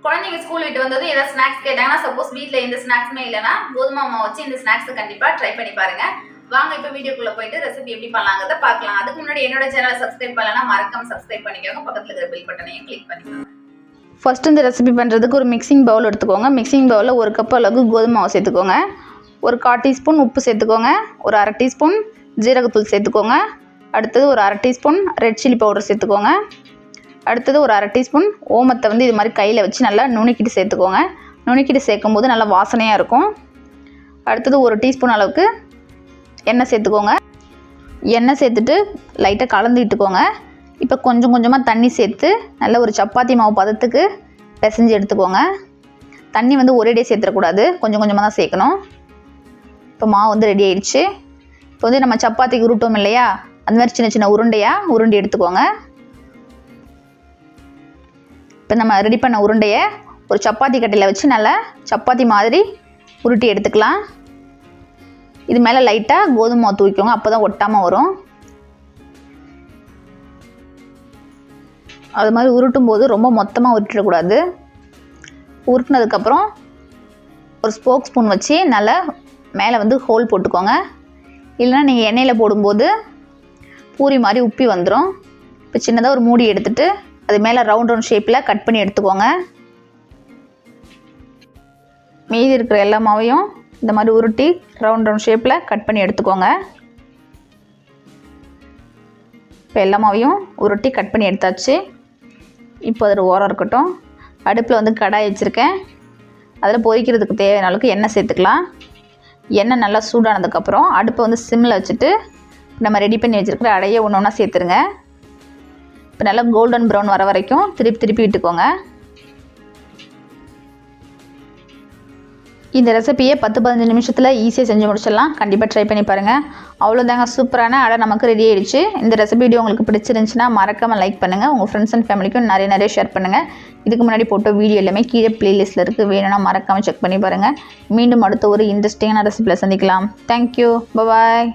குழந்தைங்க ஸ்கூல் விட்டு வந்தது ஏதாவது ஸ்நாக்ஸ் கேட்டாங்கன்னா சப்போஸ் வீட்டில் எந்த ஸ்நாக்ஸுமே இல்லைன்னா கோதுமை மாவு வச்சு இந்த ஸ்நாக்ஸ் கண்டிப்பாக ட்ரை பண்ணி பாருங்க. வாங்க இப்போ வீடியோக்குள்ள போயிட்டு ரெசிபி எப்படி பண்ணலாங்கிறத பார்க்கலாம். அதுக்கு முன்னாடி என்னோட சேனலை சப்ஸ்கிரைப் பண்ணலன்னா மறக்காம சப்ஸ்கிரைப் பண்ணிக்கோங்க. பக்கத்தில் இருக்கிற பெல் பட்டனையும் கிளிக் பண்ணிக்கோங்க. ஃபர்ஸ்ட் இந்த ரெசிபி பண்ணுறதுக்கு ஒரு மிக்சிங் பவுல் எடுத்துக்கோங்க. மிக்சிங் பவுலில் ஒரு கப் அளவுக்கு கோதுமை மாவு சேர்த்துக்கோங்க. ஒரு 1/4 டீஸ்பூன் உப்பு சேர்த்துக்கோங்க. ஒரு 1/2 டீஸ்பூன் ஜீரகத்தூள் சேர்த்துக்கோங்க. அடுத்தது ஒரு 1/2 டீஸ்பூன் ரெட் சில்லி பவுடர் சேர்த்துக்கோங்க. அடுத்தது ஒரு 1/2 டீஸ்பூன் ஓமத்தை இது மாதிரி கையில் வச்சு நல்லா நுணுக்கிட்டு சேர்த்துக்கோங்க. நுணுக்கிட்டு சேர்க்கும் போது நல்லா வாசனையாக இருக்கும். அடுத்தது ஒரு டீஸ்பூன் அளவுக்கு எண்ணெய் சேர்த்துக்கோங்க. எண்ணெய் சேர்த்துட்டு லைட்டாக கலந்துக்கிட்டுக்கோங்க. இப்போ கொஞ்சம் கொஞ்சமாக தண்ணி சேர்த்து நல்ல ஒரு சப்பாத்தி மாவு பதத்துக்கு பிசைஞ்சு எடுத்துக்கோங்க. தண்ணி ஒரேடியே சேர்த்துடக்கூடாது, கொஞ்சம் கொஞ்சமாக தான் சேர்க்கணும். இப்போ மாவு ரெடி ஆயிடுச்சு. இப்போ நம்ம சப்பாத்திக்கு உருட்டோம் இல்லையா, அந்த மாதிரி சின்ன சின்ன உருண்டையாக உருண்டி எடுத்துக்கோங்க. இப்போ நம்ம ரெடி பண்ண உருண்டையை ஒரு சப்பாத்தி கட்டையில் வச்சு நல்லா சப்பாத்தி மாதிரி உருட்டி எடுத்துக்கலாம். இது மேலே லைட்டாக கோதுமை மாவு தூக்கிக்கோங்க, அப்போ தான் ஒட்டாமல் வரும். அது மாதிரி உருட்டும் போது ரொம்ப மொத்தமாக உருட்டிடக்கூடாது. உருட்டினதுக்கப்புறம் ஒரு ஸ்போக் ஸ்பூன் வச்சு நல்லா மேலே ஹோல் போட்டுக்கோங்க. இல்லைன்னா நீங்கள் எண்ணெயில் போடும்போது பூரி மாதிரி உப்பி வந்துடும். இப்போ சின்னதாக ஒரு மூடி எடுத்துகிட்டு அது மேலே ரவுண்ட் ஷேப்பில் கட் பண்ணி எடுத்துக்கோங்க. மீதி இருக்கிற எல்லா மாவையும் இந்த மாதிரி உருட்டி ரவுண்ட் ஷேப்பில் கட் பண்ணி எடுத்துக்கோங்க. இப்போ எல்லா மாவையும் உருட்டி கட் பண்ணி எடுத்தாச்சு. இப்போ அதில் ஓரம் இருக்கட்டும். அடுப்பில் கடாய் வச்சுருக்கேன். அதில் பொரிக்கிறதுக்கு தேவையான அளவுக்கு எண்ணெய் சேர்த்துக்கலாம். எண்ணெய் நல்லா சூடானதுக்கப்புறம் அடுப்பை சிம்மில் வச்சுட்டு நம்ம ரெடி பண்ணி வச்சுருக்கிற அடையை ஒன்று ஒன்றா சேர்த்துருங்க. இப்போ நல்லா கோல்டன் ப்ரௌன் வர வரைக்கும் திருப்பி விட்டுக்கோங்க. இந்த ரெசிபியை 10-15 நிமிஷத்தில் ஈஸியாக செஞ்சு முடிச்சிடலாம். கண்டிப்பாக ட்ரை பண்ணி பாருங்கள். அவ்வளோதாங்க, சூப்பரான அடை நமக்கு ரெடி ஆகிடுச்சு. இந்த ரெசிபி வீடியோ உங்களுக்கு பிடிச்சிருந்துச்சுன்னா மறக்காமல் லைக் பண்ணுங்கள். உங்கள் ஃப்ரெண்ட்ஸ் அண்ட் ஃபேமிலிக்கும் நிறைய ஷேர் பண்ணுங்கள். இதுக்கு முன்னாடி போட்ட வீடியோ எல்லாமே கீழே ப்ளேலிஸ்ட்டில் இருக்குது, வேணும்னா மறக்காமல் செக் பண்ணி பாருங்கள். மீண்டும் அடுத்த ஒரு இன்ட்ரெஸ்டிங்கான ரெசிபியில் சந்திக்கலாம். தேங்க்யூ, பாய்.